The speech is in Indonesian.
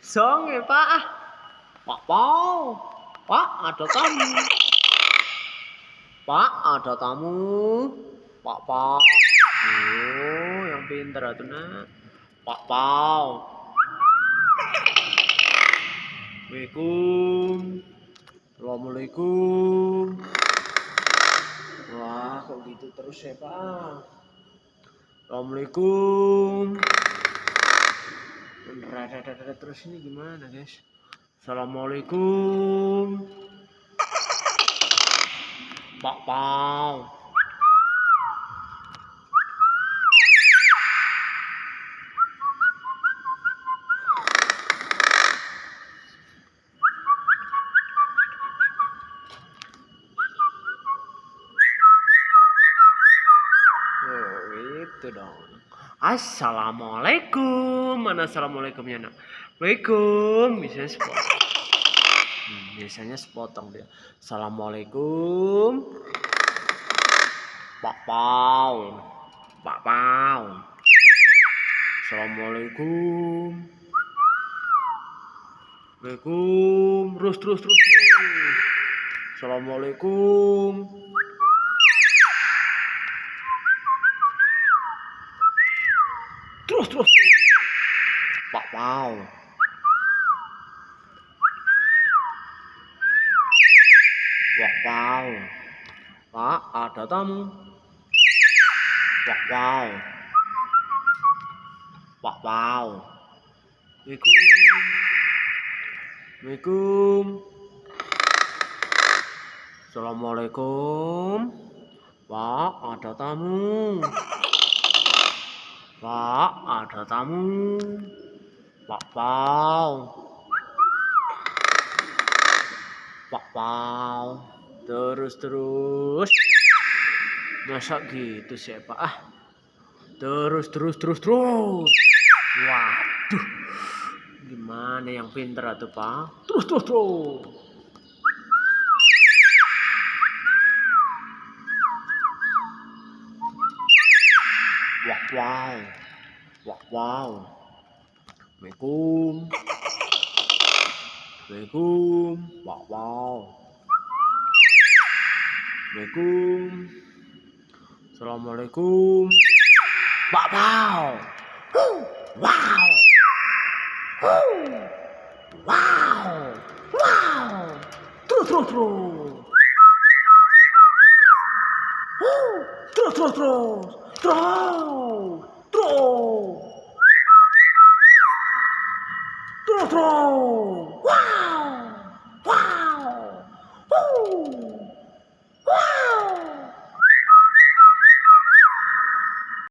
Song ya Pak. Pak Pau. Pak ada tamu. Pak ada tamu. Pak Pau. Oh, yang pintar atuh nak. Pak Pau. Assalamualaikum. Assalamualaikum. Wah, kok gitu terus ya Pak. Assalamualaikum. Rada terus ini gimana guys? Assalamualaikum. Pak Pau. Oh, itu dong. Assalamualaikum. Mana assalamualaikumnya nak? Waalaikum. Biasanya sepotong dia. Assalamualaikum. Pak Pau. Pak Pau. Assalamualaikum. Waalaikum. Terus. Assalamualaikum. Terus. Pak Pau. Pak Pau. Pak, ada tamu. Pak Pau. Pak Pau. Waalaikum. Assalamualaikum. Pak, ada tamu. Pak, ada tamu. Pak Pau. Pak Pau. Terus. Masa gitu sih Pak? Terus. Waduh. Gimana yang pintar tuh Pak? Terus. Wow. Assalamualaikum. Pak Pau. Waalaikum. Assalamualaikum. Pak Pau. Wow. Terus. Terus. Wow.